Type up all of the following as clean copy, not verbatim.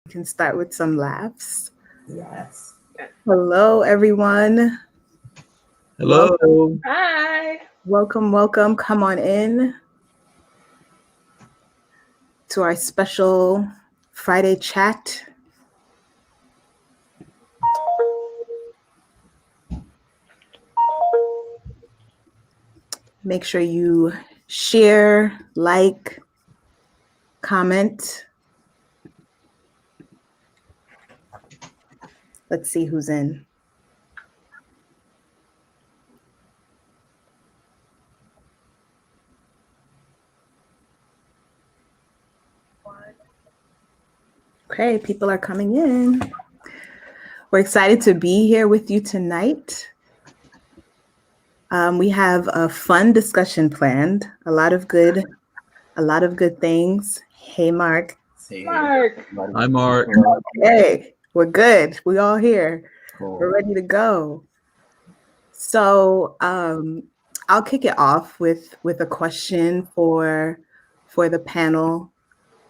We can start with some laughs. Yes. Hello, everyone. Welcome, Hello. Hi. welcome. Come on in to our special Friday chat. Make sure you share, like, comment. Let's see who's in. Okay, people are coming in. We're excited to be here with you tonight. We have a fun discussion planned. A lot of good things. Hey, Mark. Mark. Hi, Mark. Hey, we're good. We all here. Cool. We're ready to go. So I'll kick it off with a question for the panel.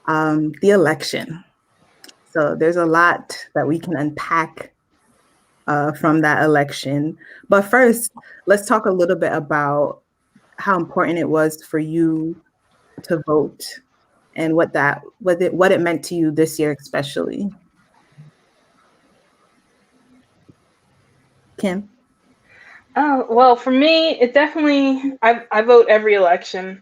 The election. So there's a lot that we can unpack from that election. But first, let's talk a little bit about how important it was for you to vote and what it meant to you this year, especially. Kim? Oh, well, for me, it definitely, I vote every election.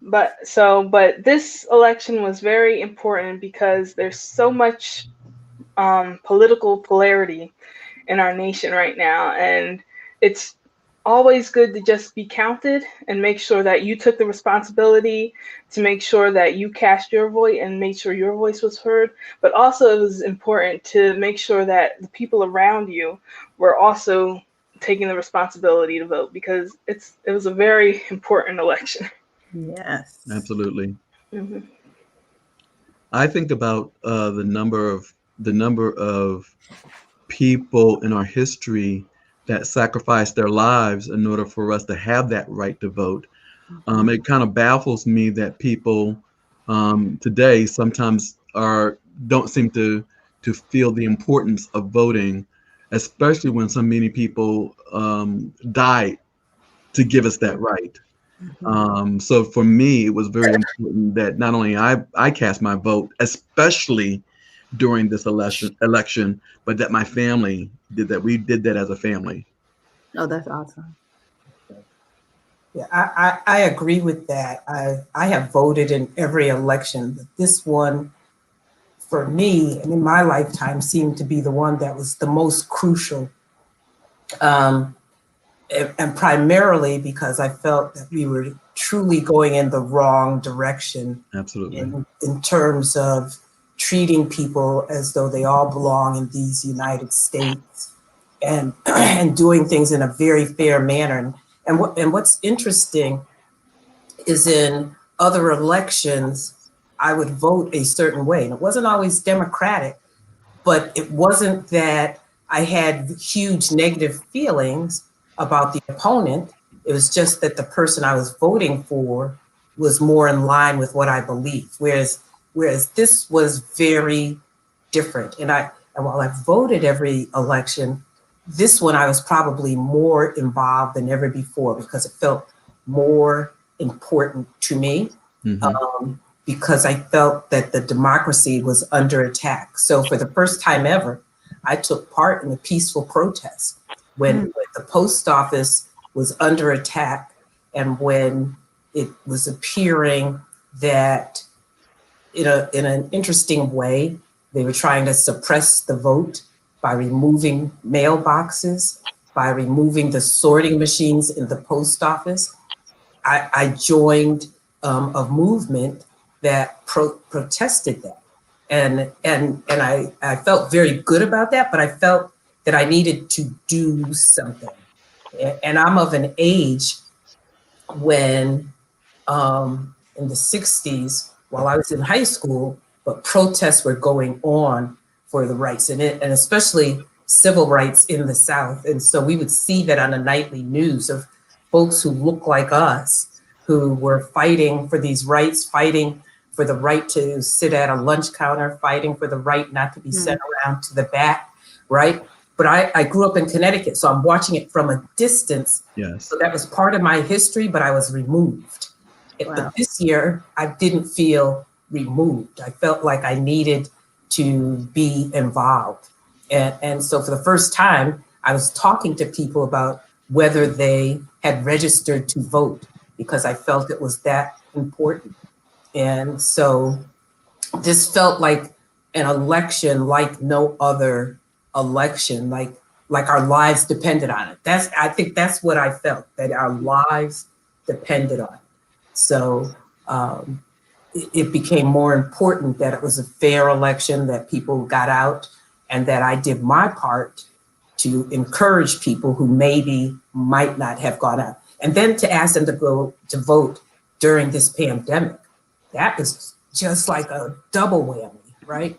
But this election was very important because there's so much political polarity in our nation right now. And it's always good to just be counted and make sure that you took the responsibility to make sure that you cast your vote and made sure your voice was heard. But also, it was important to make sure that the people around you were also taking the responsibility to vote because it was a very important election. Yes. Absolutely. Mhm. I think about the number of people in our history that sacrificed their lives in order for us to have that right to vote. It kind of baffles me that people today sometimes are don't seem to feel the importance of voting, especially when so many people died to give us that right. So for me, it was very important that not only I cast my vote, especially during this election, but that my family did that. We did that as a family. Oh, that's awesome. Yeah, I agree with that. I have voted in every election, but this one, for me, and in my lifetime, seemed to be the one that was the most crucial. Um, and primarily because I felt that we were truly going in the wrong direction Absolutely. in terms of treating people as though they all belong in these United States and and doing things in a very fair manner. And what's interesting is in other elections, I would vote a certain way. And it wasn't always democratic, but it wasn't that I had huge negative feelings about the opponent. It was just that the person I was voting for was more in line with what I believe. Whereas this was very different. And while I voted every election, this one I was probably more involved than ever before because it felt more important to me. Hmm. Because I felt that the democracy was under attack. So for the first time ever, I took part in a peaceful protest when the post office was under attack and when it was appearing that in an interesting way, they were trying to suppress the vote by removing mailboxes, by removing the sorting machines in the post office. I joined a movement that protested that, and I felt very good about that. But I felt that I needed to do something, and I'm of an age when in the '60s, while I was in high school, but protests were going on for the rights and especially civil rights in the South. And so we would see that on the nightly news of folks who look like us, who were fighting for these rights, fighting for the right to sit at a lunch counter, fighting for the right not to be sent around to the back, right? But I grew up in Connecticut, so I'm watching it from a distance. Yes. So that was part of my history, but I was removed. Wow. But this year, I didn't feel removed. I felt like I needed to be involved. And so for the first time, I was talking to people about whether they had registered to vote, because I felt it was that important. And so this felt like an election like no other election, like our lives depended on it. I think that's what I felt, that our lives depended on it. So it became more important that it was a fair election, that people got out, and that I did my part to encourage people who maybe might not have gone out. And then to ask them to go to vote during this pandemic, that was just like a double whammy, right?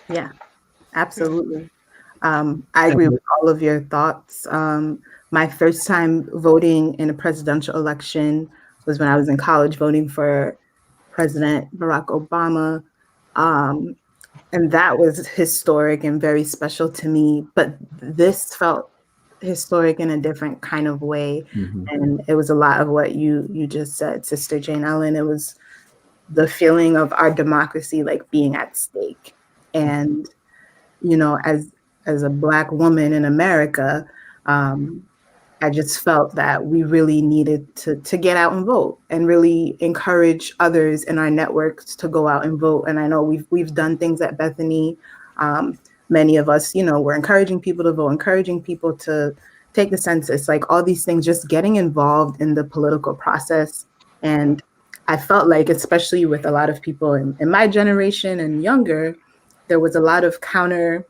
Yeah, absolutely. I agree with all of your thoughts. My first time voting in a presidential election was when I was in college, voting for President Barack Obama. And that was historic and very special to me. But this felt historic in a different kind of way. And it was a lot of what you just said, Sister Jane Ellen. It was the feeling of our democracy like being at stake. And, you know, as a Black woman in America, I just felt that we really needed to get out and vote and really encourage others in our networks to go out and vote. And I know we've done things at Bethany. Many of us, you know, we're encouraging people to vote, encouraging people to take the census, like all these things, just getting involved in the political process. And I felt like, especially with a lot of people in my generation and younger, there was a lot of counter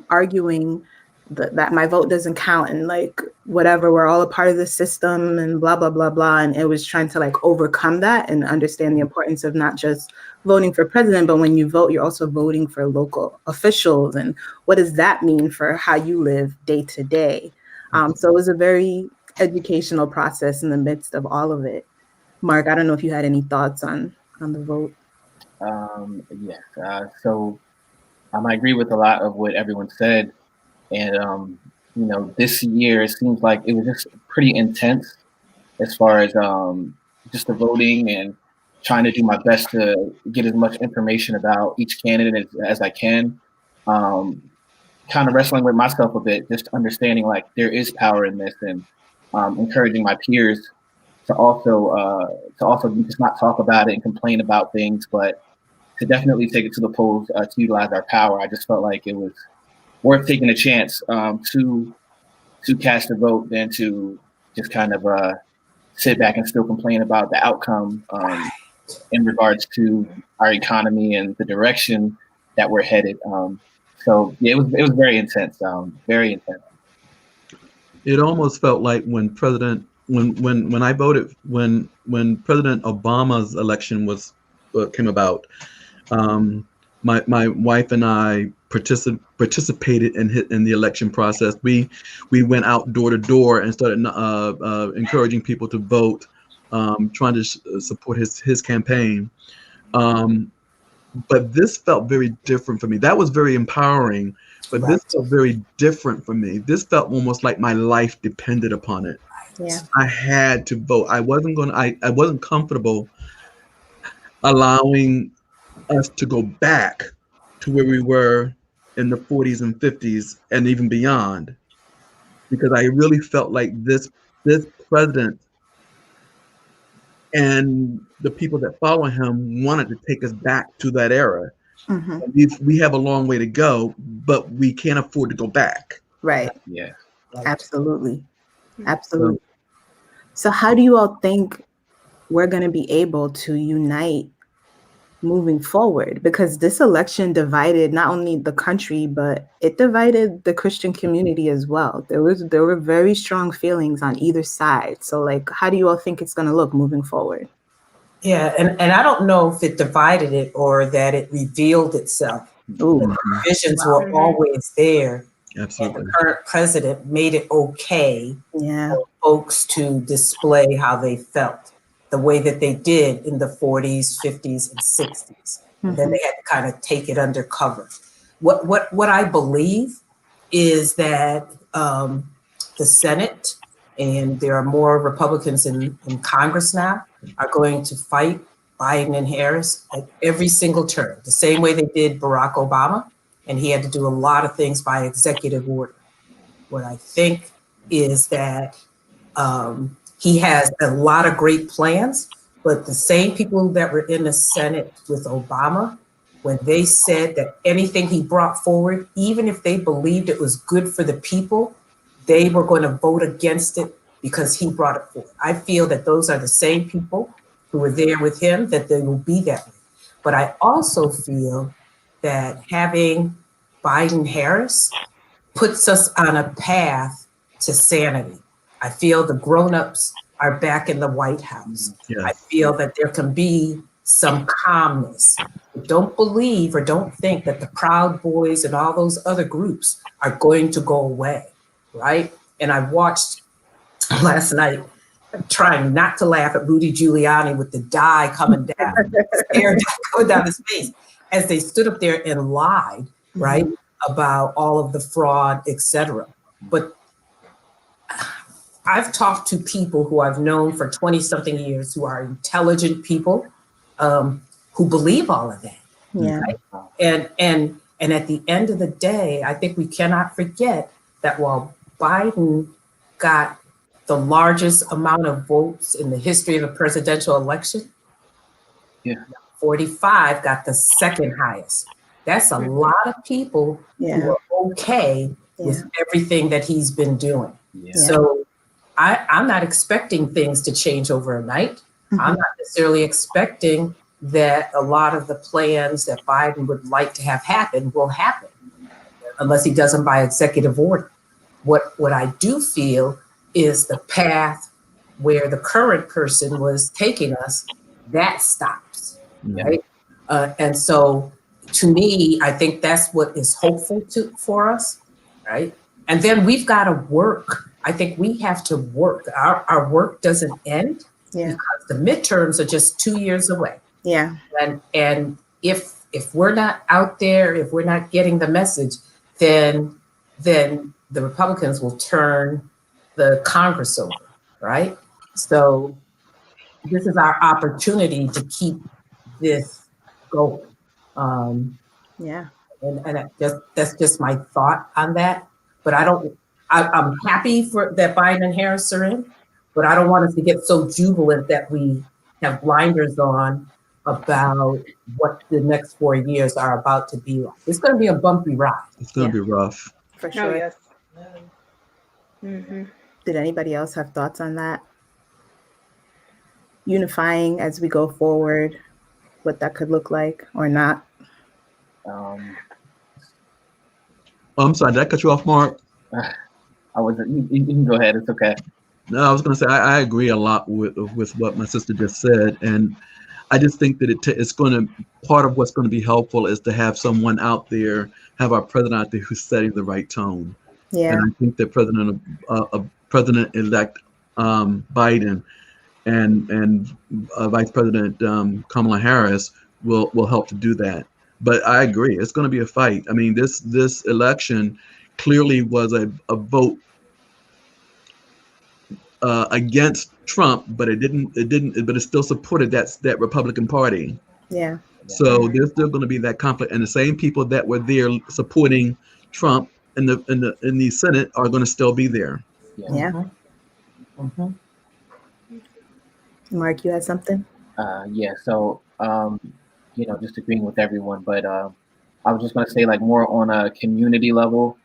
arguing that my vote doesn't count, and like whatever, we're all a part of the system and blah, blah, blah, blah. And it was trying to like overcome that and understand the importance of not just voting for president, but when you vote, you're also voting for local officials. And what does that mean for how you live day to day? So it was a very educational process in the midst of all of it. Mark, I don't know if you had any thoughts on the vote. Yes. So I agree with a lot of what everyone said. And, you know, this year, it seems like it was just pretty intense as far as just the voting and trying to do my best to get as much information about each candidate as I can. Kind of wrestling with myself a bit, just understanding like there is power in this, and encouraging my peers to also just not talk about it and complain about things, but to definitely take it to the polls to utilize our power. I just felt like it was worth taking a chance to cast a vote than to just kind of sit back and still complain about the outcome in regards to our economy and the direction that we're headed. So yeah, it was very intense, very intense. It almost felt like when I voted, when President Obama's election came about, my wife and I participated in the election process. We went out door to door and started encouraging people to vote, trying to support his campaign. But this felt very different for me. That was very empowering, but this felt very different for me. This felt almost like my life depended upon it. Yeah, I had to vote. I wasn't comfortable allowing us to go back to where we were in the 40s and 50s and even beyond, because I really felt like this president and the people that follow him wanted to take us back to that era. We have a long way to go, but we can't afford to go back. Right. Yeah. Absolutely. Absolutely. So how do you all think we're going to be able to unite moving forward? Because this election divided not only the country, but it divided the Christian community as well. There were very strong feelings on either side. So like, how do you all think it's going to look moving forward? Yeah, and I don't know if it divided it or that it revealed itself. The divisions were always there. Absolutely. And the current president made it okay Yeah. for folks to display how they felt. the way that they did in the 40s, 50s, and 60s. And then they had to kind of take it undercover. What I believe is that the Senate, and there are more Republicans in Congress now, are going to fight Biden and Harris at every single turn, the same way they did Barack Obama, and he had to do a lot of things by executive order. What I think is that he has a lot of great plans, but the same people that were in the Senate with Obama, when they said that anything he brought forward, even if they believed it was good for the people, they were going to vote against it because he brought it forward. I feel that those are the same people who were there with him, that they will be that way. But I also feel that having Biden-Harris puts us on a path to sanity. I feel the grown-ups are back in the White House. Yes. I feel that there can be some calmness. Don't believe or don't think that the Proud Boys and all those other groups are going to go away, right? And I watched last night, trying not to laugh at Rudy Giuliani with the dye coming down, hair coming down his face, as they stood up there and lied, right, about all of the fraud, et cetera. But I've talked to people who I've known for 20-something years who are intelligent people who believe all of that. Yeah. Right? And at the end of the day, I think we cannot forget that while Biden got the largest amount of votes in the history of a presidential election, 45 got the second highest. That's a lot of people who are okay with everything that he's been doing. So I'm not expecting things to change overnight. I'm not necessarily expecting that a lot of the plans that Biden would like to have happen will happen, unless he does them by executive order. What I do feel is the path where the current person was taking us, that stops, right? And so to me, I think that's what is hopeful for us, right? And then we've got to work. I think we have to work. Our work doesn't end because the midterms are just 2 years away. Yeah. And if we're not out there, if we're not getting the message, then the Republicans will turn the Congress over, right? So this is our opportunity to keep this going. And that's just my thought on that. But I'm happy for that Biden and Harris are in, but I don't want us to get so jubilant that we have blinders on about what the next 4 years are about to be like. It's going to be a bumpy ride. It's going to be rough. For sure. Oh, yes. Mm-hmm. Did anybody else have thoughts on that? Unifying as we go forward, what that could look like or not? I'm sorry, did I cut you off, Mark? You can go ahead. It's okay. No, I was going to say I agree a lot with what my sister just said, and I just think that it's going to, part of what's going to be helpful is to have someone out there, have our president out there who's setting the right tone. Yeah. And I think that President-elect Biden and Vice President Kamala Harris will help to do that. But I agree, it's going to be a fight. I mean, this election clearly was a vote against Trump, but it still supported that Republican Party. Yeah. So there's still going to be that conflict, and the same people that were there supporting Trump in the Senate are going to still be there. Yeah. Mark, you had something? So just agreeing with everyone, but I was just going to say, like, more on a community level,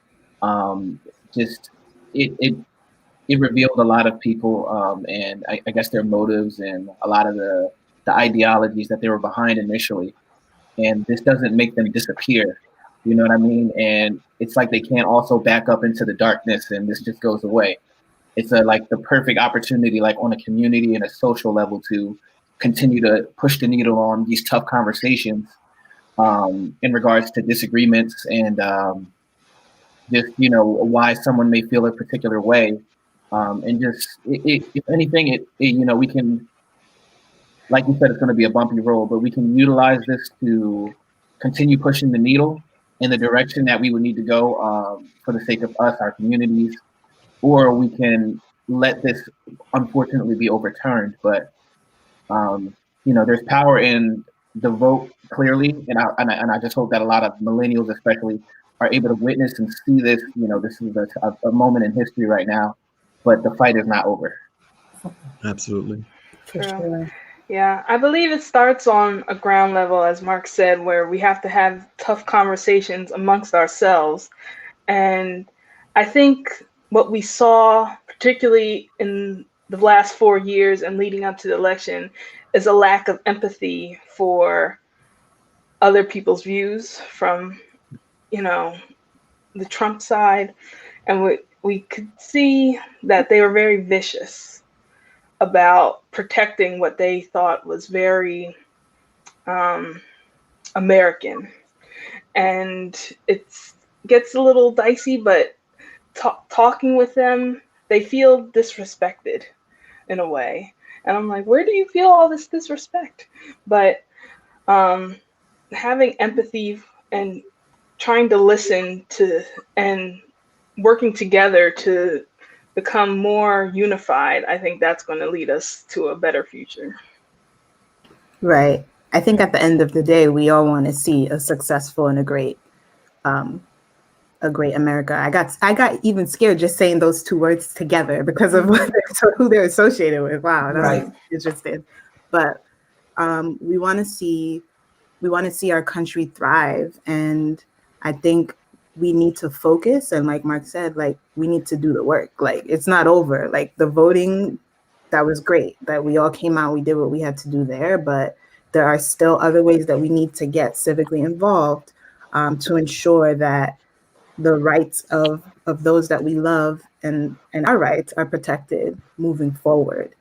it revealed a lot of people, and I guess their motives and a lot of the ideologies that they were behind initially. And this doesn't make them disappear, you know what I mean? And it's like they can't also back up into the darkness and this just goes away. It's like the perfect opportunity, like on a community and a social level, to continue to push the needle on these tough conversations in regards to disagreements and just, why someone may feel a particular way. And just, if anything, we can like you said, it's going to be a bumpy road, but we can utilize this to continue pushing the needle in the direction that we would need to go for the sake of us, our communities, or we can let this unfortunately be overturned. But there's power in the vote clearly, and I just hope that a lot of millennials, especially, are able to witness and see this. This is a moment in history right now, but the fight is not over. Absolutely. For True. sure. Yeah, I believe it starts on a ground level, as Mark said, where we have to have tough conversations amongst ourselves. And I think what we saw, particularly in the last 4 years and leading up to the election, is a lack of empathy for other people's views from, the Trump side. And we could see that they were very vicious about protecting what they thought was very American. And it gets a little dicey, but talking with them, they feel disrespected in a way. And I'm like, where do you feel all this disrespect? But having empathy and trying to listen to and working together to become more unified, I think that's going to lead us to a better future. Right. I think at the end of the day, we all want to see a successful and a great America. I got even scared just saying those two words together because of who they're associated with. Wow, that Right. was interesting. But we want to see our country thrive, and I think we need to focus. And like Mark said, like we need to do the work. Like it's not over. Like the voting, that was great that we all came out. We did what we had to do there, but there are still other ways that we need to get civically involved to ensure that the rights of those that we love and our rights are protected moving forward.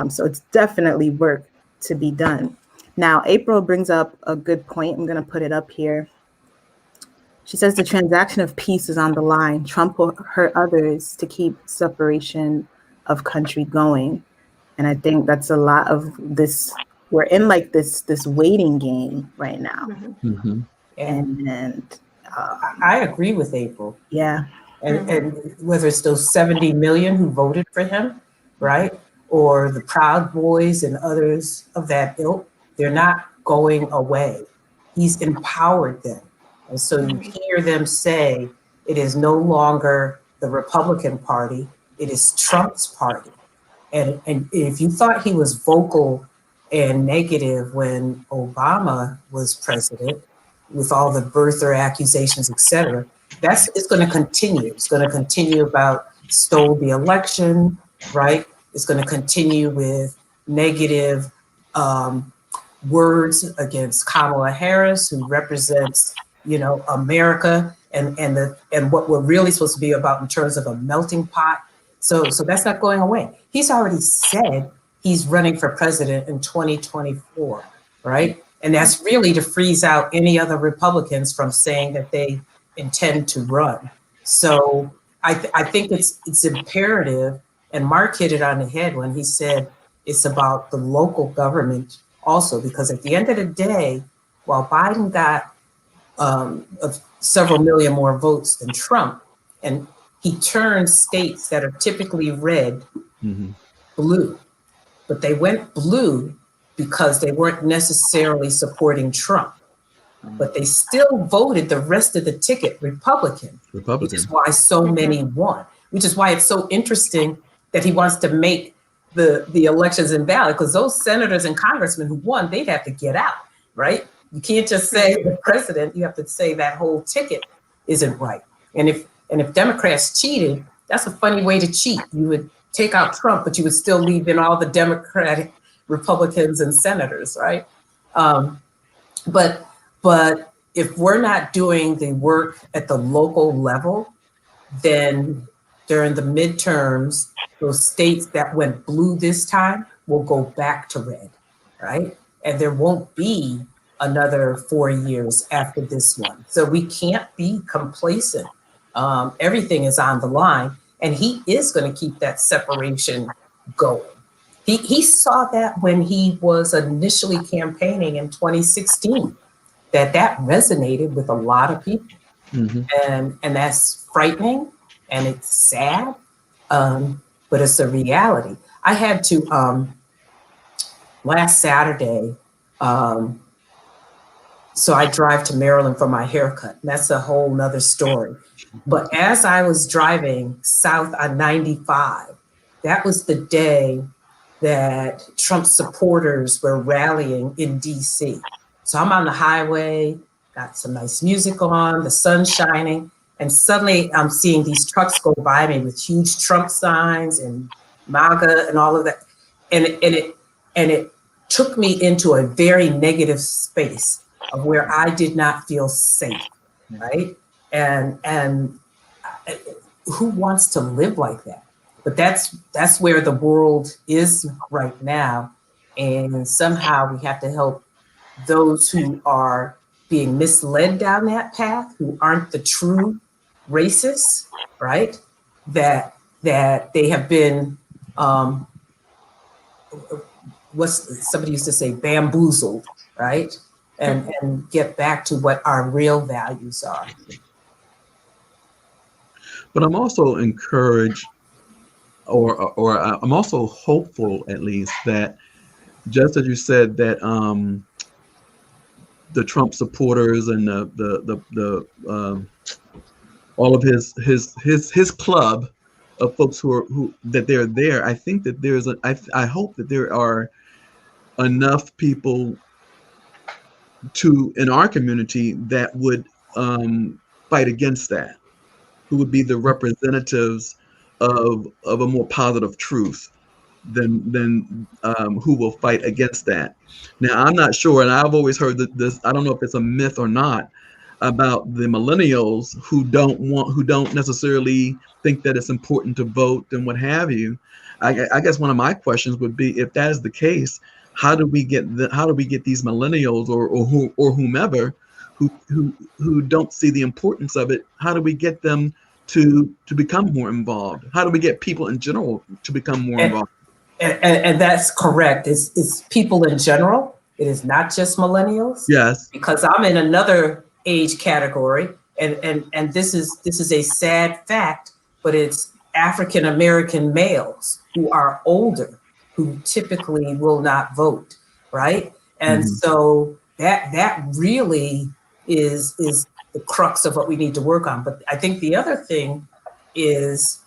So it's definitely work to be done. Now, April brings up a good point. I'm going to put it up here. She says the transaction of peace is on the line. Trump will hurt others to keep separation of country going. And I think that's a lot of this. We're in like this waiting game right now. Mm-hmm. And I agree with April. Yeah. And whether it's those 70 million who voted for him, right? Or the Proud Boys and others of that ilk, they're not going away. He's empowered them. And so you hear them say it is no longer the Republican Party, it is Trump's party. And if you thought he was vocal and negative when Obama was president, with all the birther accusations, et cetera, it's going to continue. It's going to continue about stole the election, right? It's going to continue with negative words against Kamala Harris, who represents, America and what we're really supposed to be about in terms of a melting pot. So that's not going away. He's already said he's running for president in 2024, right? And that's really to freeze out any other Republicans from saying that they intend to run. So I think it's imperative, and Mark hit it on the head when he said it's about the local government also, because at the end of the day, while Biden got several million more votes than Trump, and he turned states that are typically red blue, but they went blue because they weren't necessarily supporting Trump, but they still voted the rest of the ticket Republican. Which is why so many won, which is why it's so interesting that he wants to make the elections invalid, because those senators and congressmen who won, they'd have to get out, right? You can't just say the president, you have to say that whole ticket isn't right. And if Democrats cheated, that's a funny way to cheat. You would take out Trump, but you would still leave in all the Democratic Republicans and senators, right? But if we're not doing the work at the local level, then during the midterms, those states that went blue this time will go back to red, right? And there won't be another 4 years after this one. So we can't be complacent. Everything is on the line, and he is going to keep that separation going. he saw that when he was initially campaigning in 2016, that resonated with a lot of people. And that's frightening and it's sad, but it's a reality. I had to, last Saturday, so I drive to Maryland for my haircut. And that's a whole nother story. But as I was driving south on 95, that was the day that Trump supporters were rallying in DC. So I'm on the highway, got some nice music on, the sun's shining, and suddenly I'm seeing these trucks go by me with huge Trump signs and MAGA and all of that. And it took me into a very negative space of where I did not feel safe, right? And who wants to live like that? But that's where the world is right now. And somehow we have to help those who are being misled down that path, who aren't the true racists, right? That they have been, somebody used to say, bamboozled, right? And get back to what our real values are. But I'm also encouraged, or I'm also hopeful, at least, that just as you said that the Trump supporters and the all of his club of folks who they're there. I think that I hope that there are enough people in our community that would fight against that, who would be the representatives of a more positive truth than who will fight against that. Now, I'm not sure, and I've always heard that this, I don't know if it's a myth or not, about the millennials who don't necessarily think that it's important to vote and what have you. I guess one of my questions would be, if that is the case, how do we get these millennials or whomever who don't see the importance of it? How do we get them to become more involved? How do we get people in general to become more involved? And that's correct. It's people in general. It is not just millennials. Yes. Because I'm in another age category, and this is a sad fact, but it's African American males who are older who typically will not vote, right? And so that really is the crux of what we need to work on. But I think the other thing is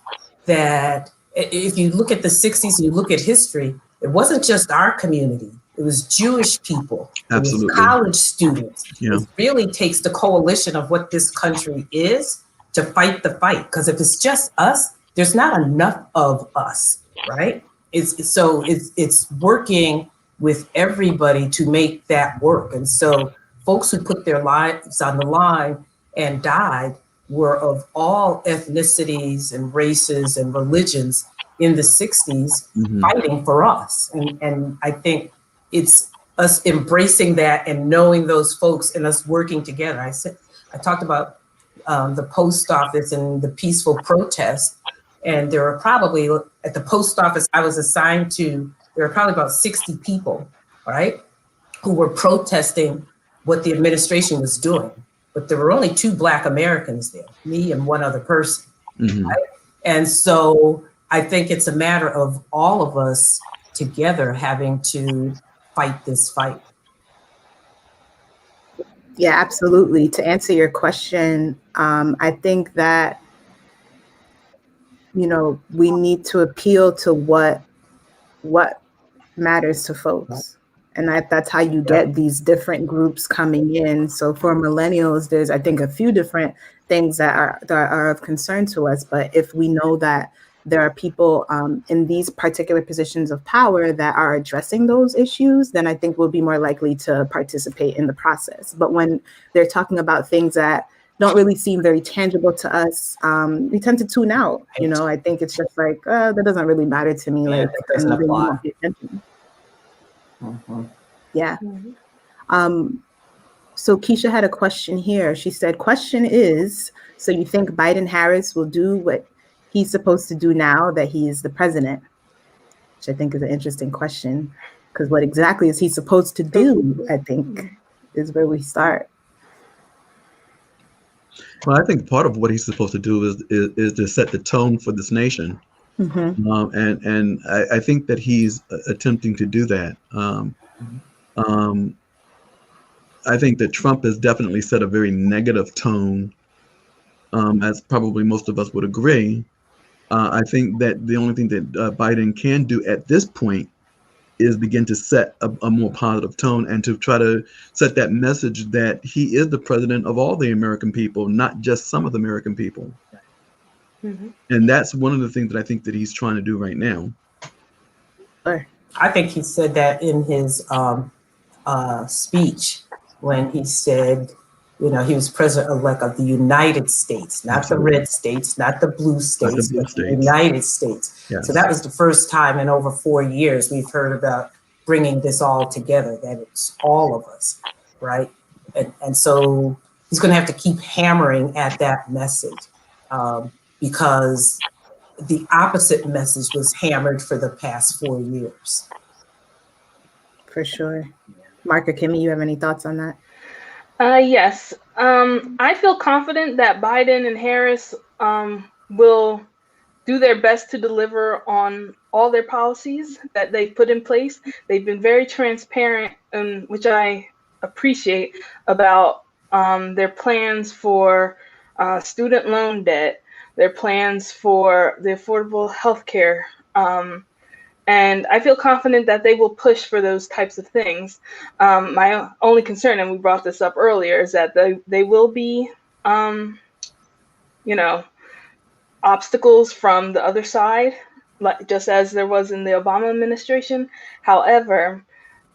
that if you look at the 60s and you look at history, it wasn't just our community. It was Jewish people. Absolutely. It was college students. Yeah. It really takes the coalition of what this country is to fight the fight. Because if it's just us, there's not enough of us, right? It's working with everybody to make that work. And so folks who put their lives on the line and died were of all ethnicities and races and religions in the 60s fighting for us. And I think it's us embracing that and knowing those folks and us working together. I talked about the post office and the peaceful protest. And there were probably, at the post office I was assigned to, there were probably about 60 people, right, who were protesting what the administration was doing. But there were only 2 Black Americans there, me and one other person. Right? And so I think it's a matter of all of us together having to fight this fight. Yeah, absolutely. To answer your question, I think that, we need to appeal to what matters to folks. And that's how you get these different groups coming in. So for millennials, there's, I think, a few different things that are of concern to us. But if we know that there are people in these particular positions of power that are addressing those issues, then I think we'll be more likely to participate in the process. But when they're talking about things that don't really seem very tangible to us, we tend to tune out. I think it's just like, that doesn't really matter to me. Yeah, like, that doesn't really apply. won't pay attention. Yeah. So Keisha had a question here. She said, question is, so you think Biden-Harris will do what he's supposed to do now that he is the president? which I think is an interesting question, because what exactly is he supposed to do, I think, is where we start. Well, I think part of what he's supposed to do is to set the tone for this nation. Mm-hmm. And I think that he's attempting to do that. I think that Trump has definitely set a very negative tone, as probably most of us would agree. I think that the only thing that Biden can do at this point is begin to set a more positive tone and to try to set that message that he is the president of all the American people, not just some of the American people. Mm-hmm. And that's one of the things that I think that he's trying to do right now. I think he said that in his speech when he said, you know, he was president-elect of the United States, not Absolutely. the red states, not the blue states, blue but states. the United States. Yes. So that was the first time in over 4 years we've heard about bringing this all together, that it's all of us, right? And so he's going to have to keep hammering at that message, because the opposite message was hammered for the past 4 years. For sure. Mark or Kimmy, you have any thoughts on that? Yes. I feel confident that Biden and Harris will do their best to deliver on all their policies that they've put in place. They've been very transparent, which I appreciate, about their plans for student loan debt, their plans for the affordable health care. And I feel confident that they will push for those types of things. My only concern, and we brought this up earlier, is that they will be, obstacles from the other side, like just as there was in the Obama administration. However,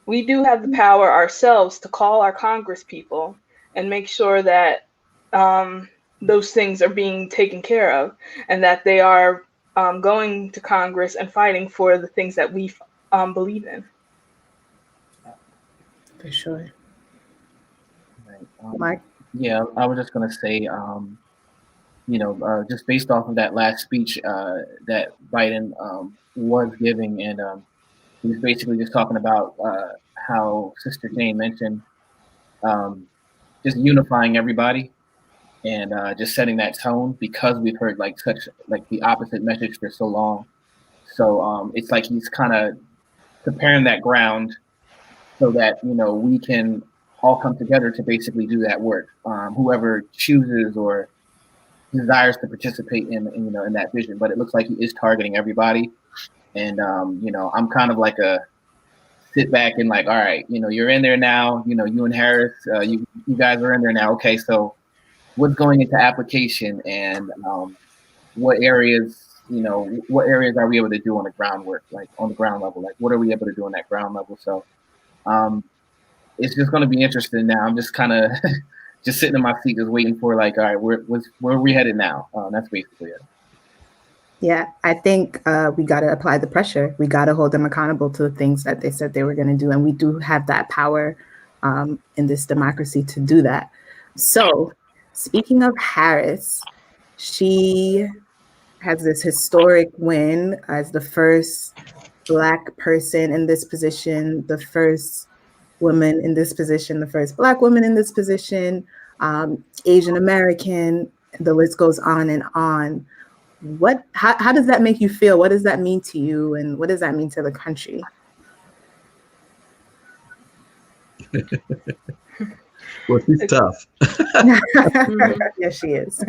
we do have the power ourselves to call our Congress people and make sure that those things are being taken care of, and that they are going to Congress and fighting for the things that we believe in. For sure. Right. Mark? Yeah, I was just going to say, just based off of that last speech that Biden was giving, and he was basically just talking about how Sister Jane mentioned just unifying everybody and just setting that tone, because we've heard such the opposite message for so long. So it's like he's kind of preparing that ground so that we can all come together to basically do that work. Whoever chooses or desires to participate in that vision, but it looks like he is targeting everybody. And I'm kind of like a sit back and all right, you're in there now. You and Harris, you guys are in there now. Okay, so what's going into application, and what areas are we able to do on the groundwork, on the ground level? What are we able to do on that ground level? So it's just going to be interesting now. I'm just kind of just sitting in my seat, just waiting for all right, where are we headed now? That's basically it. Yeah, I think we got to apply the pressure. We got to hold them accountable to the things that they said they were going to do. And we do have that power in this democracy to do that. So speaking of Harris, she has this historic win as the first Black person in this position, the first woman in this position, the first Black woman in this position, Asian American, the list goes on and on. How does that make you feel? What does that mean to you? And what does that mean to the country? Well, she's tough. Yes, she is.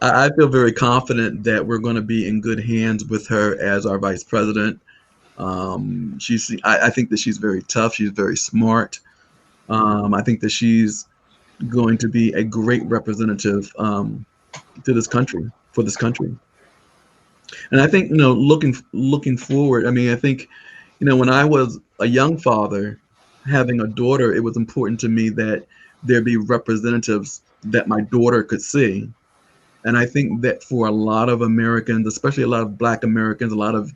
I feel very confident that we're going to be in good hands with her as our vice president. I think that she's very tough. She's very smart. I think that she's going to be a great representative to this country, for this country. And I think, looking forward, I think, when I was a young father, having a daughter, it was important to me that there be representatives that my daughter could see. And I think that for a lot of Americans, especially a lot of Black Americans, a lot of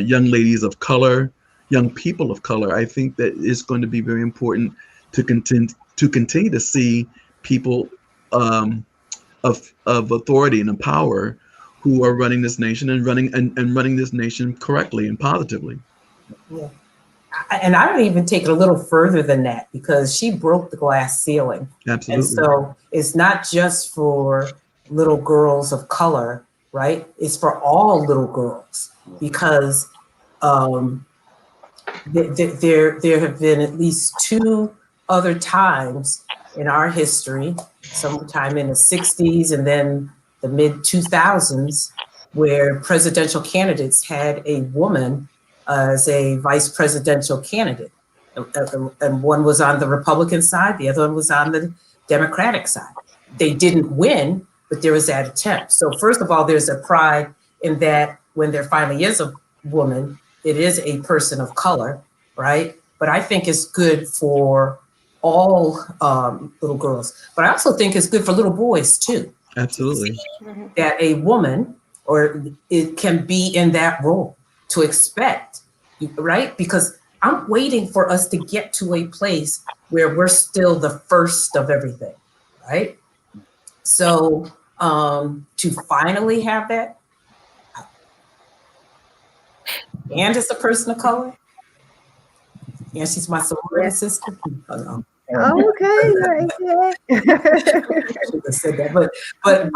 young ladies of color, young people of color, I think that it's going to be very important to continue to see people of authority and of power who are running this nation and running this nation correctly and positively. Yeah. And I would even take it a little further than that, because she broke the glass ceiling. Absolutely. And so it's not just for little girls of color, right? It's for all little girls, because there have been at least 2 other times in our history, sometime in the 60s and then the mid 2000s, where presidential candidates had a woman as a vice presidential candidate. And one was on the Republican side, the other one was on the Democratic side. They didn't win, but there was that attempt. So first of all, there's a pride in that when there finally is a woman, it is a person of color, right? But I think it's good for all little girls. But I also think it's good for little boys too. Absolutely. That a woman, or it can be in that role, to expect, right? Because I'm waiting for us to get to a place where we're still the first of everything, right? So to finally have that, and it's a person of color, and she's my sorority sister. Oh, okay. I should have said that, but I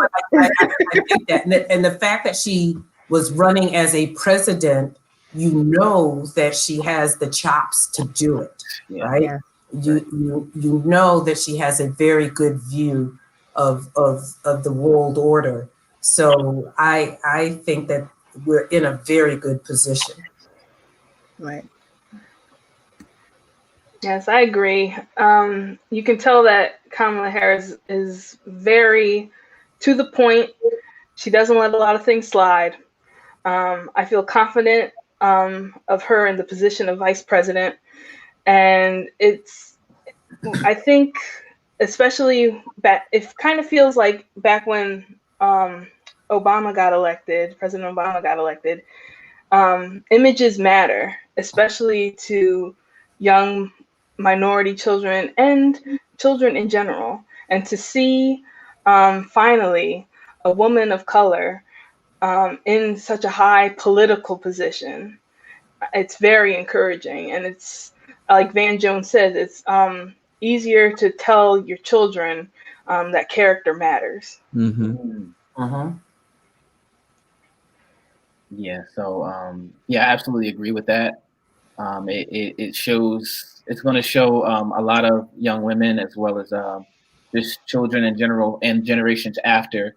think that, and the fact that she was running as a president, you know that she has the chops to do it, right? Yeah. You know that she has a very good view of the world order. So I think that we're in a very good position. Right. Yes, I agree. You can tell that Kamala Harris is very to the point. She doesn't let a lot of things slide. I feel confident of her in the position of vice president. And I think, especially it kind of feels like back when President Obama got elected, images matter, especially to young minority children and children in general. And to see finally a woman of color in such a high political position, it's very encouraging. And it's like Van Jones said, it's easier to tell your children that character matters. Mm-hmm. Yeah, so yeah, I absolutely agree with that. It shows, it's going to show a lot of young women, as well as just children in general and generations after,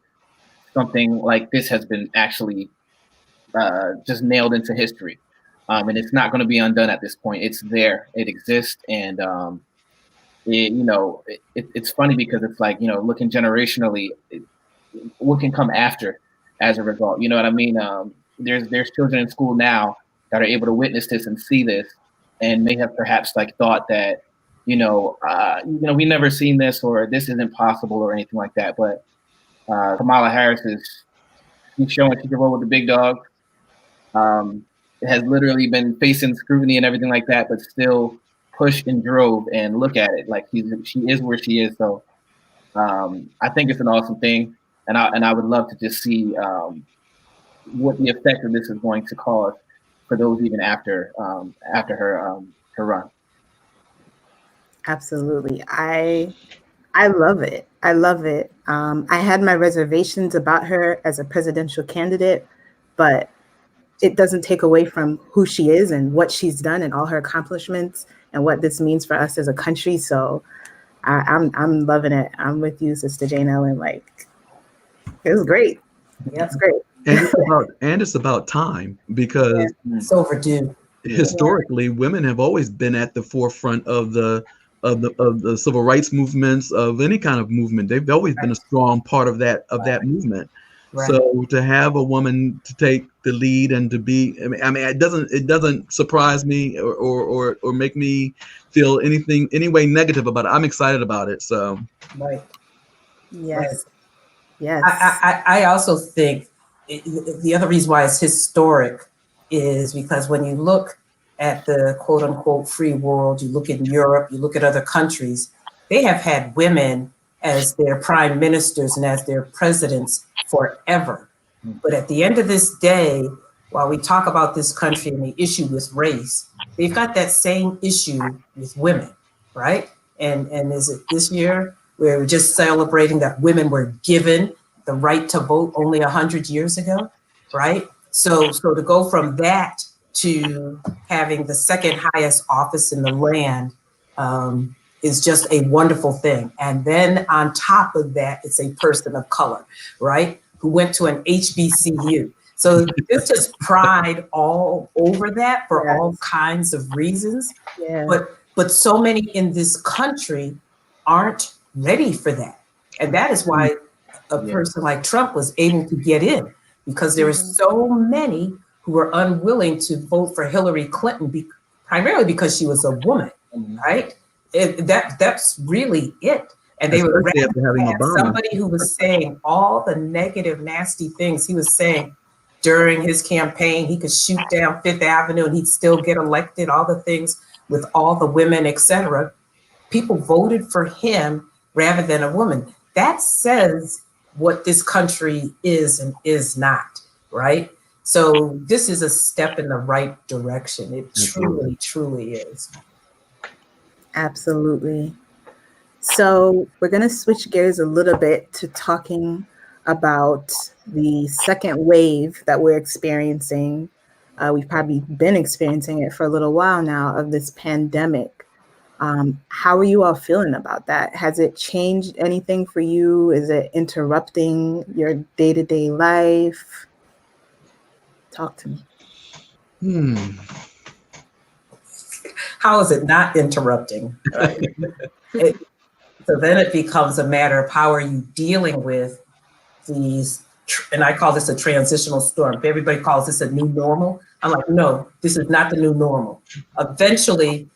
something like this has been actually just nailed into history. And it's not going to be undone at this point. It's there, it exists. And it's funny because it's like, looking generationally, what can come after as a result, you know what I mean? There's children in school now that are able to witness this and see this, and may have perhaps like thought that, we never seen this, or this isn't possible, or anything like that. But Kamala Harris she's showing she can roll with the big dog. Has literally been facing scrutiny and everything like that, but still pushed and drove. And look at it, like she is where she is. So I think it's an awesome thing, and I would love to just see what the effect of this is going to cause for those even after her run. Absolutely. I love it. I love it. I had my reservations about her as a presidential candidate, but it doesn't take away from who she is and what she's done and all her accomplishments and what this means for us as a country. So I'm loving it. I'm with you, Sister Jane Ellen. Like, it was great. Yeah, it's great. And it's about time, because it's overdue. Historically, women have always been at the forefront of the civil rights movements, of any kind of movement. They've always been a strong part of that movement. Right. So to have a woman to take the lead and to be, I mean, it doesn't surprise me or make me feel any way negative about it. I'm excited about it. So right. Yes. Right. Yes. I also think the other reason why it's historic is because when you look at the quote unquote free world, you look in Europe, you look at other countries, they have had women as their prime ministers and as their presidents forever. But at the end of this day, while we talk about this country and the issue with race, they've got that same issue with women, right? And is it this year where we're just celebrating that women were given the right to vote only 100 years ago, right? So to go from that to having the second highest office in the land is just a wonderful thing. And then on top of that, it's a person of color, right? Who went to an HBCU. So there's just pride all over that for all kinds of reasons. Yeah. But so many in this country aren't ready for that. And that is why a person like Trump was able to get in, because there were so many who were unwilling to vote for Hillary Clinton, primarily because she was a woman, right? That's really it. And they would rather have somebody who was saying all the negative, nasty things he was saying during his campaign. He could shoot down Fifth Avenue and he'd still get elected, all the things with all the women, etc. People voted for him rather than a woman. That says what this country is and is not, right? So this is a step in the right direction. It truly, truly is. Absolutely. So we're going to switch gears a little bit to talking about the second wave that we're experiencing. We've probably been experiencing it for a little while now of this pandemic. How are you all feeling about that? Has it changed anything for you? Is it interrupting your day-to-day life? Talk to me. How is it not interrupting? Right? So then it becomes a matter of how are you dealing with these, and I call this a transitional storm. Everybody calls this a new normal. I'm like, no, this is not the new normal. Eventually,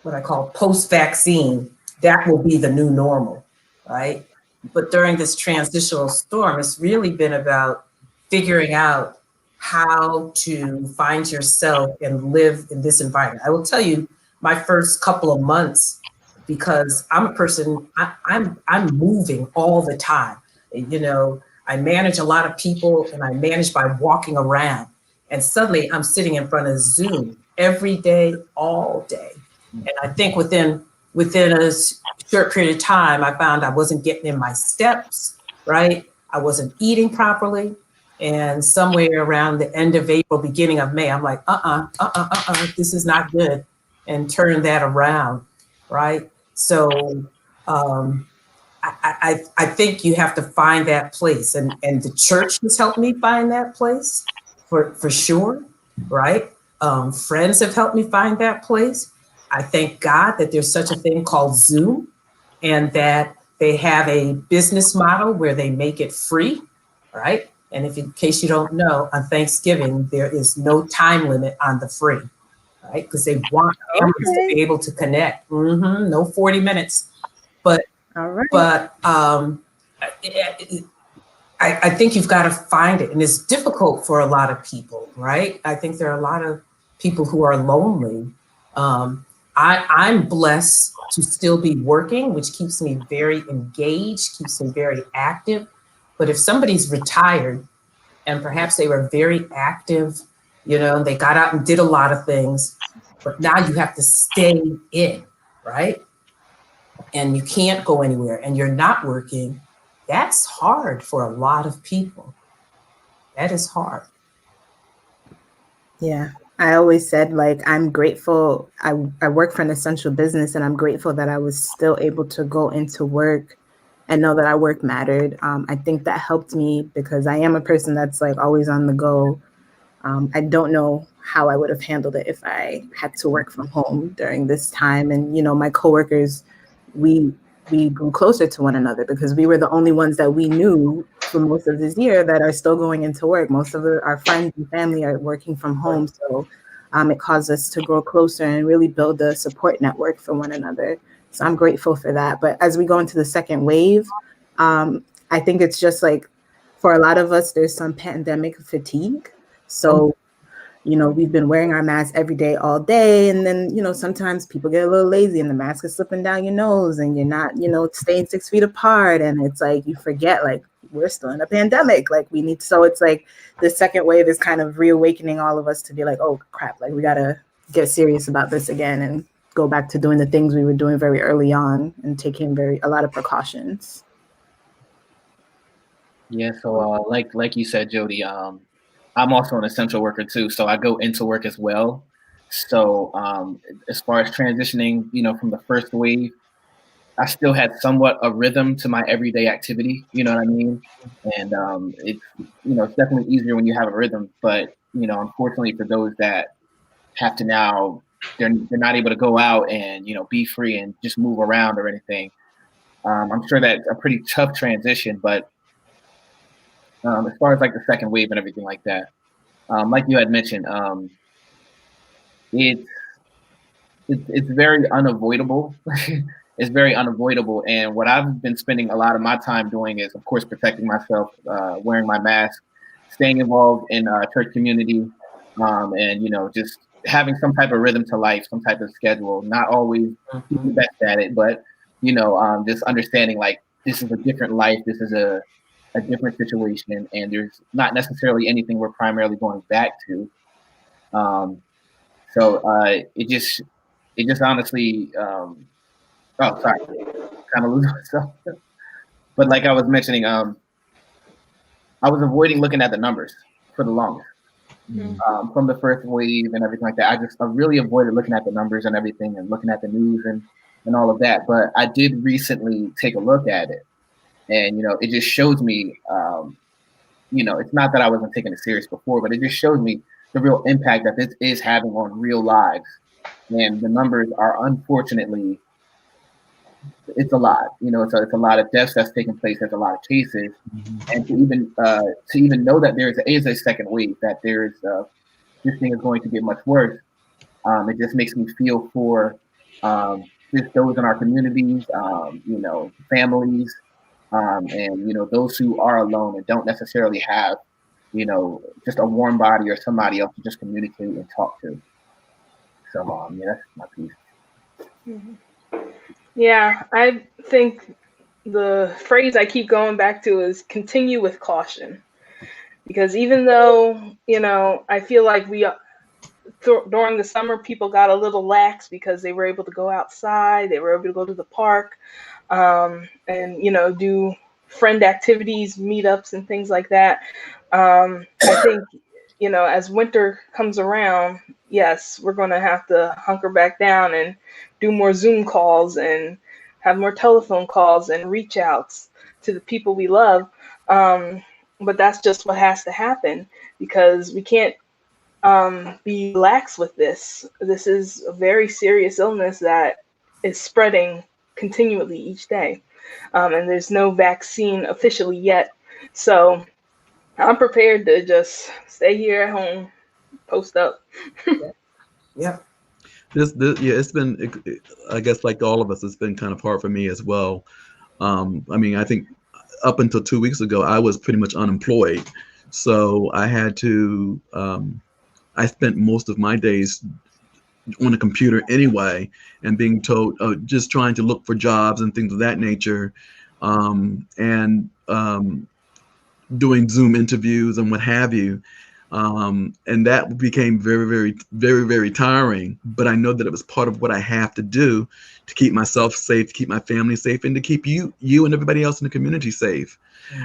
what I call post-vaccine, that will be the new normal, right? But during this transitional storm, it's really been about figuring out how to find yourself and live in this environment. I will tell you, my first couple of months, because I'm a person, I'm moving all the time. You know, I manage a lot of people and I manage by walking around. And suddenly I'm sitting in front of Zoom every day, all day. And I think within a short period of time, I found I wasn't getting in my steps, right? I wasn't eating properly. And somewhere around the end of April, beginning of May, I'm like, this is not good, and turn that around, right? So I think you have to find that place, and the church has helped me find that place for sure, right? Friends have helped me find that place. I thank God that there's such a thing called Zoom, and that they have a business model where they make it free, right? And if in case you don't know, on Thanksgiving, there is no time limit on the free, right? Because they want families to be able to connect. No 40 minutes. But I think you've got to find it. And it's difficult for a lot of people, right? I think there are a lot of people who are lonely. I'm blessed to still be working, which keeps me very engaged, keeps me very active. But if somebody's retired and perhaps they were very active, you know, they got out and did a lot of things, but now you have to stay in, right? And you can't go anywhere and you're not working, that's hard for a lot of people. That is hard. Yeah. I always said, like, I'm grateful. I work for an essential business, and I'm grateful that I was still able to go into work and know that our work mattered. I think that helped me because I am a person that's like always on the go. I don't know how I would have handled it if I had to work from home during this time. And, you know, my coworkers, we grew closer to one another because we were the only ones that we knew for most of this year that are still going into work. Most of our friends and family are working from home. So it caused us to grow closer and really build a support network for one another. So I'm grateful for that. But as we go into the second wave, I think it's just like for a lot of us, there's some pandemic fatigue. So, you know, we've been wearing our masks every day, all day. And then, you know, sometimes people get a little lazy and the mask is slipping down your nose and you're not, you know, staying 6 feet apart. And it's like you forget, like, we're still in a pandemic. Like we need, so it's like the second wave is kind of reawakening all of us to be like, oh crap, like we gotta get serious about this again and go back to doing the things we were doing very early on and taking a lot of precautions. Yeah, so like you said, Jody, I'm also an essential worker too, so I go into work as well. So as far as transitioning, from the first wave, I still had somewhat a rhythm to my everyday activity. You know what I mean? And it's definitely easier when you have a rhythm. But unfortunately for those that have to now, they're not able to go out and be free and just move around or anything. I'm sure that's a pretty tough transition, but as far as like the second wave and everything like that, like you had mentioned, it's very unavoidable. It's very unavoidable, and what I've been spending a lot of my time doing is, of course, protecting myself, wearing my mask, staying involved in church community, and just having some type of rhythm to life, some type of schedule. Not always the best at it, but just understanding like this is a different life. This is a different situation, and there's not necessarily anything we're primarily going back to. So it just honestly, oh, sorry, kind of losing myself. But like I was mentioning, I was avoiding looking at the numbers for the longest. From the first wave and everything like that. I really avoided looking at the numbers and everything and looking at the news and all of that. But I did recently take a look at it. And, it just shows me, it's not that I wasn't taking it serious before, but it just shows me the real impact that this is having on real lives. And the numbers are, unfortunately, it's a lot. It's a lot of deaths that's taking place. There's a lot of cases. And to even know that there is a second wave, that there's this thing is going to get much worse, it just makes me feel for just those in our communities, families, and those who are alone and don't necessarily have just a warm body or somebody else to just communicate and talk to. So that's my piece. Yeah, I think the phrase I keep going back to is continue with caution, because even though I feel like during the summer people got a little lax because they were able to go outside, they were able to go to the park, and do friend activities, meetups, and things like that. I think as winter comes around, yes, we're going to have to hunker back down and do more Zoom calls and have more telephone calls and reach outs to the people we love. But that's just what has to happen, because we can't be lax with this. This is a very serious illness that is spreading continually each day. And there's no vaccine officially yet. So I'm prepared to just stay here at home, post up. Yeah. It's been, I guess, like all of us, it's been kind of hard for me as well. I think up until 2 weeks ago, I was pretty much unemployed. So I had to, I spent most of my days on a computer anyway, and being told, just trying to look for jobs and things of that nature, and doing Zoom interviews and what have you. And that became very, very, very, very tiring. But I know that it was part of what I have to do to keep myself safe, to keep my family safe, and to keep you and everybody else in the community safe.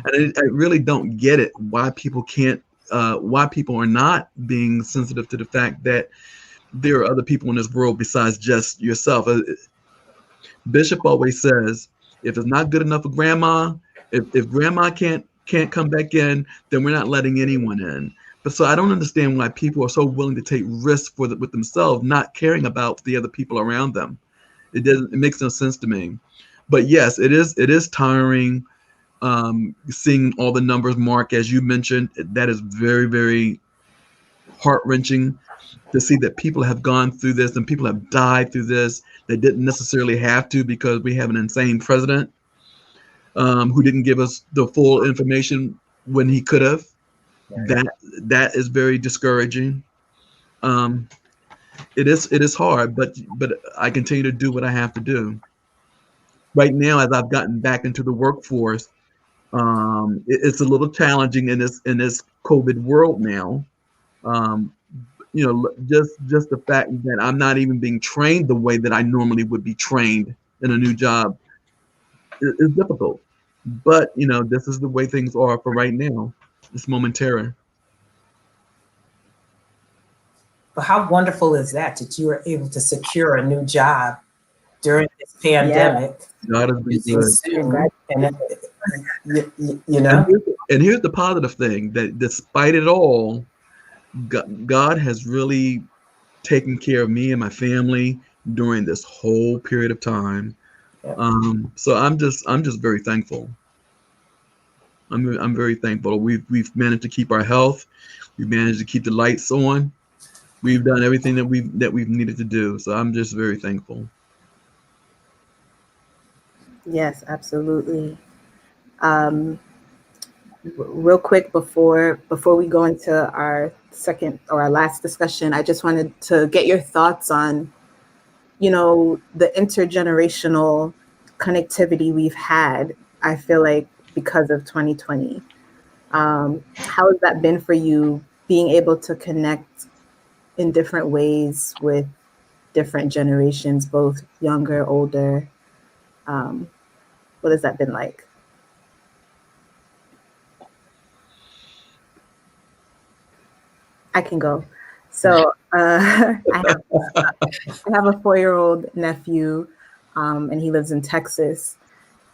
And I really don't get it, why people can't, why people are not being sensitive to the fact that there are other people in this world besides just yourself. Bishop always says, if it's not good enough for grandma, if grandma can't come back in, then we're not letting anyone in. But so I don't understand why people are so willing to take risks with themselves, not caring about the other people around them. It makes no sense to me. But yes, it is tiring, seeing all the numbers, Mark, as you mentioned. That is very, very heart-wrenching to see that people have gone through this and people have died through this. They didn't necessarily have to, because we have an insane president who didn't give us the full information when he could have. That is very discouraging. It is hard, but I continue to do what I have to do. Right now, as I've gotten back into the workforce, It's a little challenging in this COVID world now. Just the fact that I'm not even being trained the way that I normally would be trained in a new job is difficult. But this is the way things are for right now. It's momentary. But how wonderful is that you were able to secure a new job during this pandemic? God has been good. Soon, and And here's the positive thing, that despite it all, God has really taken care of me and my family during this whole period of time. So I'm just very thankful. I'm very thankful. We've managed to keep our health. We've managed to keep the lights on. We've done everything that we've needed to do. So I'm just very thankful. Yes, absolutely. Real quick before we go into our second or our last discussion, I just wanted to get your thoughts on, the intergenerational connectivity we've had, I feel like, because of 2020. How has that been for you, being able to connect in different ways with different generations, both younger, older? What has that been like? I can go. So I have a 4-year-old nephew, and he lives in Texas,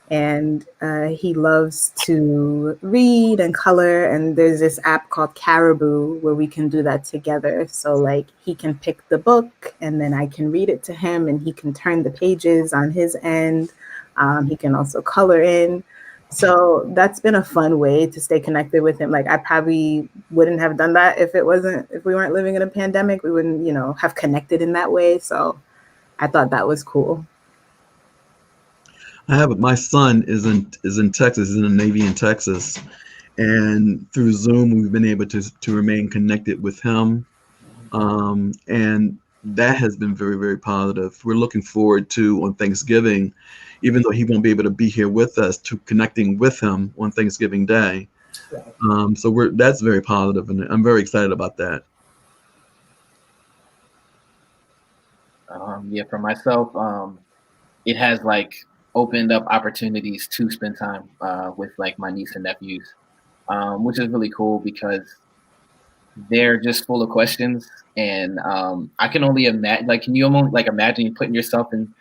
and he loves to read and color. And there's this app called Caribou where we can do that together. So like he can pick the book and then I can read it to him and he can turn the pages on his end. He can also color in. So that's been a fun way to stay connected with him. Like I probably wouldn't have done that if we weren't living in a pandemic. We wouldn't, have connected in that way. So I thought that was cool. My son is in Texas, is in the Navy in Texas. And through Zoom, we've been able to remain connected with him. And that has been very, very positive. We're looking forward to, on Thanksgiving, even though he won't be able to be here with us, to connecting with him on Thanksgiving Day. So that's very positive, and I'm very excited about that. For myself, it has opened up opportunities to spend time with my niece and nephews, which is really cool because they're just full of questions, and I can only imagine. Can you almost imagine putting yourself in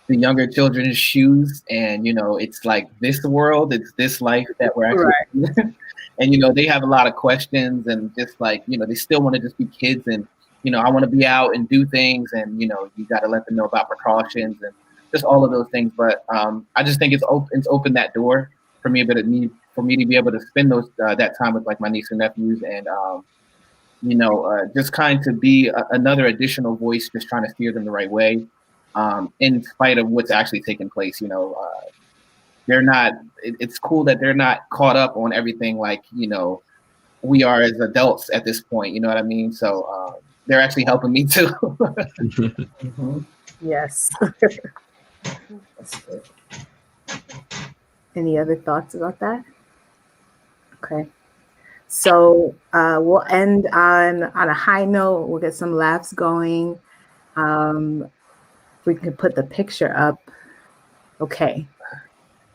the younger children's shoes, and it's this world, it's this life that we're actually right. And they have a lot of questions, and just they still want to just be kids, and I want to be out and do things, and you got to let them know about precautions and just all of those things. But I just think it's opened that door for me, for me to be able to spend that time with my niece and nephews, and just kind to be another additional voice, just trying to steer them the right way, in spite of what's actually taking place. They're not. It's cool that they're not caught up on everything we are as adults at this point. You know what I mean? So they're actually helping me too. Mm-hmm. Yes. That's good. Any other thoughts about that? Okay. So we'll end on a high note. We'll get some laughs going. We can put the picture up. Okay.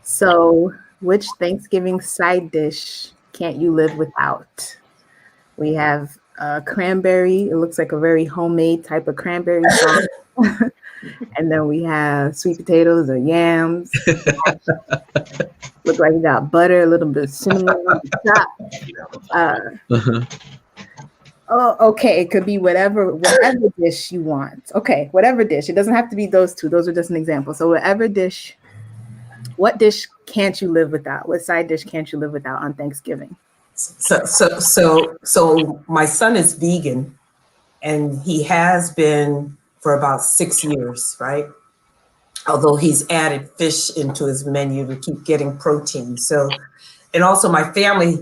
So which Thanksgiving side dish can't you live without? We have cranberry. It looks like a very homemade type of cranberry sauce. And then we have sweet potatoes or yams. Look like we got butter, a little bit of cinnamon on the top. Oh, okay. It could be whatever dish you want. Okay, whatever dish. It doesn't have to be those two. Those are just an example. So whatever dish. What dish can't you live without? What side dish can't you live without on Thanksgiving? So my son is vegan, and he has been for about 6 years, right? Although he's added fish into his menu to keep getting protein. So, and also my family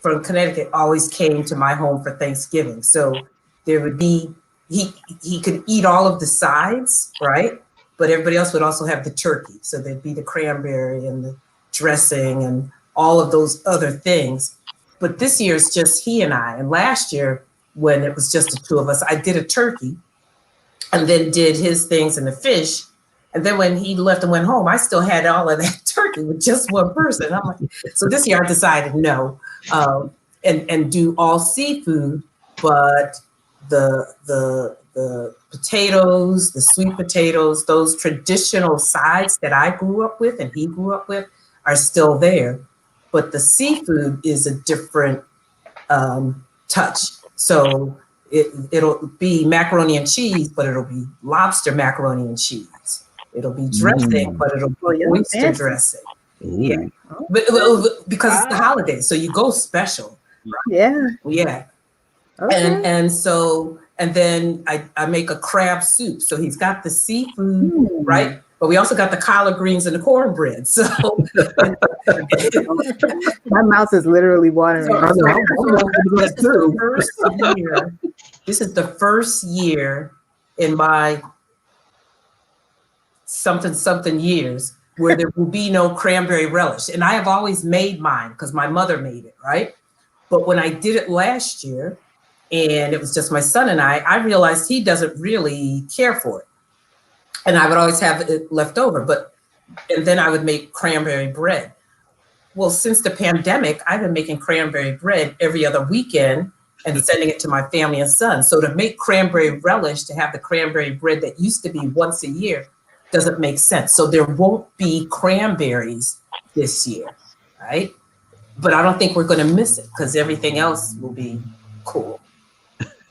from Connecticut always came to my home for Thanksgiving. So there would be, he could eat all of the sides, right? But everybody else would also have the turkey. So there'd be the cranberry and the dressing and all of those other things. But this year it's just he and I. And last year, when it was just the two of us, I did a turkey and then did his things and the fish. And then when he left and went home, I still had all of that turkey with just one person. I'm like, so this year I decided no, and do all seafood, but the potatoes, the sweet potatoes, those traditional sides that I grew up with and he grew up with are still there. But the seafood is a different touch. So it'll be macaroni and cheese, but it'll be lobster macaroni and cheese. It'll be dressing, but it'll be oyster dressing. Yeah, but because it's the holidays, so you go special. Yeah. Yeah. Okay. And so, and then I make a crab soup. So he's got the seafood, right? But we also got the collard greens and the cornbread. So My mouth is literally watering. This is the first year in my something years where there will be no cranberry relish. And I have always made mine because my mother made it, right? But when I did it last year, and it was just my son and I realized he doesn't really care for it. And I would always have it left over, and then I would make cranberry bread. Well, since the pandemic, I've been making cranberry bread every other weekend and sending it to my family and son. So to make cranberry relish, to have the cranberry bread that used to be once a year, doesn't make sense. So there won't be cranberries this year, right? But I don't think we're going to miss it because everything else will be cool.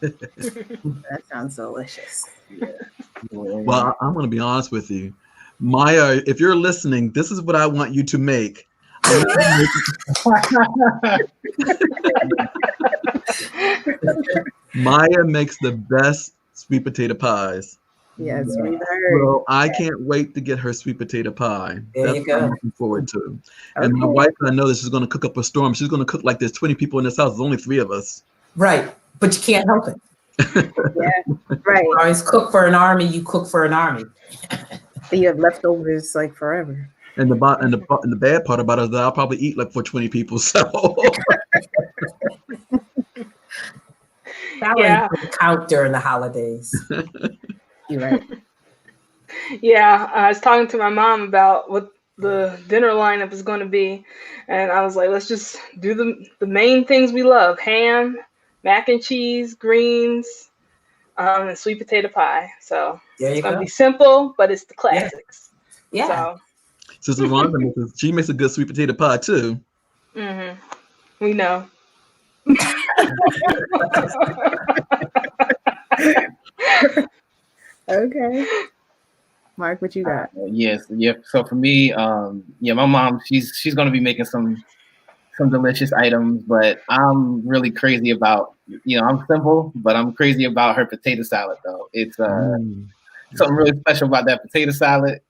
That sounds delicious. Well, I'm going to be honest with you. Maya, if you're listening, this is what I want you to make. Maya makes the best sweet potato pies. Yes, we've heard. Well, I can't wait to get her sweet potato pie. There you That's go. what I'm looking forward to. And my wife, I know this is going to cook up a storm. She's going to cook like there's 20 people in this house. There's only 3 of us. Right. But you can't help it. Yeah, right. You always cook for an army, you cook for an army. You have leftovers like forever. And the bad part about it is that I'll probably eat like for 20 people. So That doesn't count during the holidays. You're right. Yeah, I was talking to my mom about what the dinner lineup is going to be, and I was like, let's just do the main things we love: ham, mac and cheese, greens, and sweet potato pie. So There you it's going to go. be simple, but it's the classics. Yeah. So, Sister Rhonda she makes a good sweet potato pie too. we know. Okay. Mark, what you got? Yes, yeah. So for me, my mom, she's gonna be making some delicious items, but I'm really crazy about, I'm simple, but I'm crazy about her potato salad though. It's something really special about that potato salad.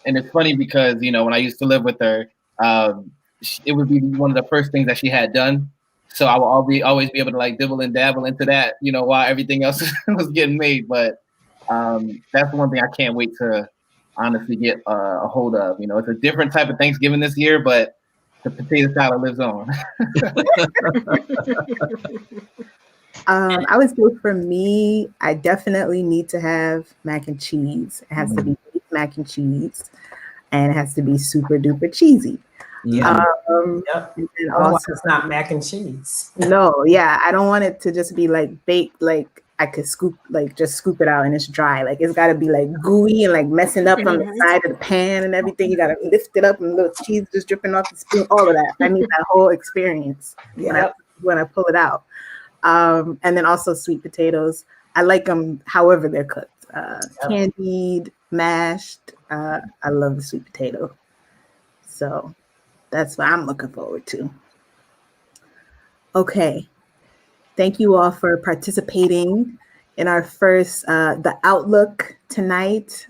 And it's funny because, when I used to live with her, it would be one of the first things that she had done. So I will always be able to like dibble and dabble into that, while everything else was getting made. But that's one thing I can't wait to honestly get a hold of. It's a different type of Thanksgiving this year, but the potato salad lives on. I would say for me, I definitely need to have mac and cheese. It has to be mac and cheese, and it has to be super duper cheesy. Yeah. And Otherwise, it's not mac and cheese. No, yeah, I don't want it to just be like baked, like I could scoop it out and it's dry. Like it's got to be like gooey and like messing up on the side of the pan and everything. You got to lift it up and little cheese just dripping off the spoon. All of that. I need that whole experience when I pull it out. And then also sweet potatoes. I like them however they're cooked. Candied, mashed. I love the sweet potato. So that's what I'm looking forward to. Okay. Thank you all for participating in our first, the Outlook tonight.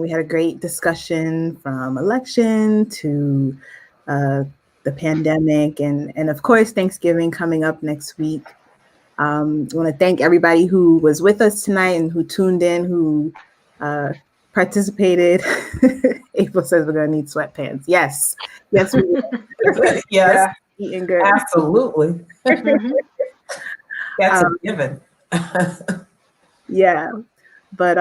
We had a great discussion from election to the pandemic and of course, Thanksgiving coming up next week. I want to thank everybody who was with us tonight and who tuned in, who participated. April says we're gonna need sweatpants. Yes, yes, we will. Yes, Yeah. Eating good. absolutely. Mhm. That's a given. Yeah. But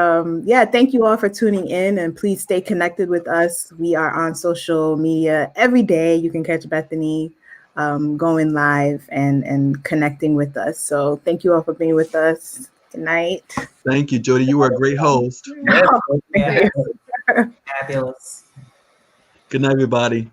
yeah, thank you all for tuning in, and please stay connected with us. We are on social media every day. You can catch Bethany going live and connecting with us. So thank you all for being with us. Good night. Thank you, Jody. You were a great host. Yes, yeah. Fabulous. Good night, everybody.